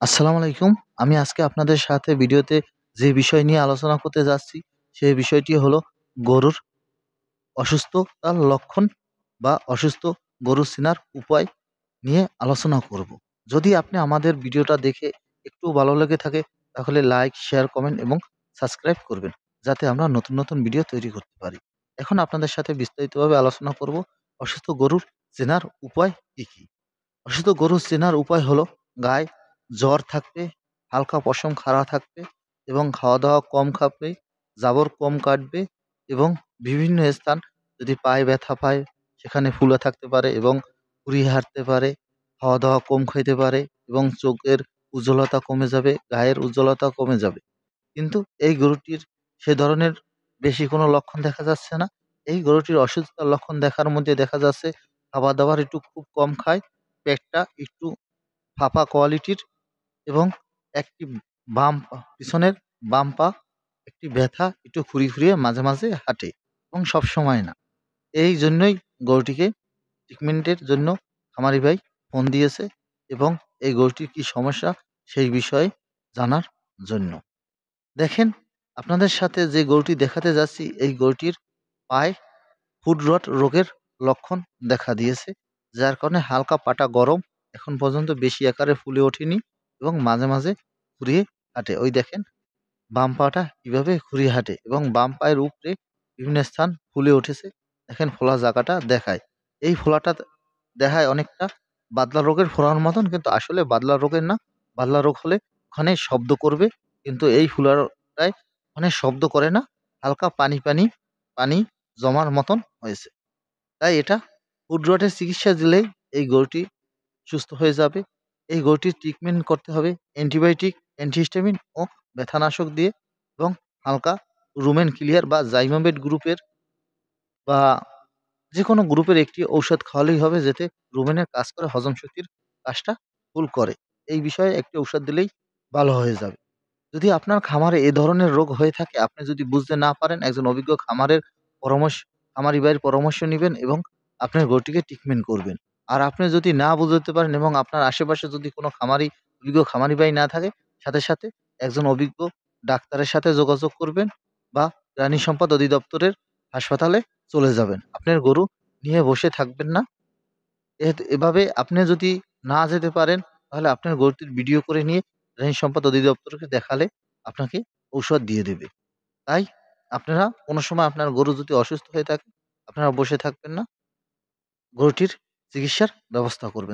আসসালামু আলাইকুম। আমি আজকে আপনাদের সাথে ভিডিওতে যে বিষয় নিয়ে আলোচনা করতে যাচ্ছি, সেই বিষয়টি হলো গরুর অসুস্থতার লক্ষণ বা অসুস্থ গরু চেনার উপায় নিয়ে আলোচনা করব। যদি আপনি আমাদের ভিডিওটা দেখে একটু ভালো লেগে থাকে, তাহলে লাইক, শেয়ার, কমেন্ট এবং সাবস্ক্রাইব করবেন, যাতে আমরা নতুন নতুন ভিডিও তৈরি করতে পারি। এখন আপনাদের সাথে বিস্তারিতভাবে আলোচনা করব অসুস্থ গরুর চেনার উপায় কি কি। অসুস্থ গরু চেনার উপায় হলো গায়ে জ্বর থাকবে, হালকা পশম খাড়া থাকবে এবং খাওয়া-দাওয়া কম খাবে, জাবর কম কাটবে এবং বিভিন্ন স্থান যদি পায়ে ব্যথা পায় সেখানে ফুলে থাকতে পারে এবং খুঁড়িয়ে হাঁটতে পারে, খাওয়া-দাওয়া কম খাইতে পারে এবং চোখের উজ্জ্বলতা কমে যাবে, গায়ের উজ্জ্বলতা কমে যাবে। কিন্তু এই গরুটির সে ধরনের বেশি কোনো লক্ষণ দেখা যাচ্ছে না। এই গরুটির অসুস্থতার লক্ষণ দেখার মধ্যে দেখা যাচ্ছে খাবার-দাবার একটু খুব কম খায়, পেটটা একটু ফাঁপা কোয়ালিটির এবং একটি পিছনের বাম পা একটি ব্যথা একটু খুঁড়িয়ে মাঝে, মাঝে হাঁটে এবং সবসময় না। এইজন্যই গরুটিকে ট্রিটমেন্টের জন্য খামারি ভাই ফোন দিয়েছে এবং এই গরুটির কি সমস্যা সেই বিষয়ে জানার জন্য। দেখেন, আপনাদের সাথে যে গরুটি দেখাতে যাচ্ছি, এই গরুটির পায়ে ফুট রট রোগের লক্ষণ দেখা দিয়েছে। যার কারণে হালকা পাটা গরম, এখন পর্যন্ত বেশি আকারে ফুলে ওঠেনি এবং মাঝে, মাঝে খুঁড়িয়ে হাঁটে। ওই দেখেন বাম পাটা কিভাবে খুঁড়িয়ে হাঁটে এবং বাম পায়ের উপরে বিভিন্ন স্থান ফুলে উঠেছে। দেখেন ফোলা জায়গাটা দেখায়। এই ফোলাটা দেখায় অনেকটা বাদলা রোগের ফোলার মতন, কিন্তু আসলে বাদলা রোগের না। বাদলা রোগ হলে ওখানে শব্দ করবে, কিন্তু এই ফোলাটায় ওখানে শব্দ করে না। হালকা পানি জমার মতন হয়েছে। তাই এটা ফুড রটের চিকিৎসা দিলেই এই গরুটি সুস্থ হয়ে যাবে। এই গরুটির ট্রিটমেন্ট করতে হবে অ্যান্টিবায়োটিক, অ্যান্টিহিস্টামিন ও ব্যথানাশক দিয়ে এবং হালকা রুমেন ক্লিয়ার বা জাইমাবেট গ্রুপের বা যেকোনো গ্রুপের একটি ঔষধ খাওয়ালেই হবে, যাতে রুমেনের কাজ করে, হজম শক্তির কাজটা ফুল করে। এই বিষয়ে একটি ঔষধ দিলেই ভালো হয়ে যাবে। যদি আপনার খামারে এ ধরনের রোগ হয়ে থাকে, আপনি যদি বুঝতে না পারেন, একজন অভিজ্ঞ খামারি ভাইয়ের পরামর্শ নিবেন এবং আপনার গরুটিকে ট্রিটমেন্ট করবেন। আর আপনি যদি না বুঝতে পারেন এবং আপনার আশেপাশে যদি কোনো অভিজ্ঞ খামারি ভাই না থাকে, সাথে, সাথে একজন অভিজ্ঞ ডাক্তারের সাথে যোগাযোগ করবেন বা প্রাণী সম্পদ অধিদপ্তরের হাসপাতালে চলে যাবেন। আপনার গরু নিয়ে বসে থাকবেন না। এভাবে আপনি যদি না যেতে পারেন, তাহলে আপনার গরুটির ভিডিও করে নিয়ে প্রাণী সম্পদ অধিদপ্তরকে দেখালে আপনাকে ঔষধ দিয়ে দেবে। তাই আপনারা কোনো সময় আপনার গরু যদি অসুস্থ হয়ে থাকে, আপনারা বসে থাকবেন না, গরুটির চিকিৎসার ব্যবস্থা করবেন।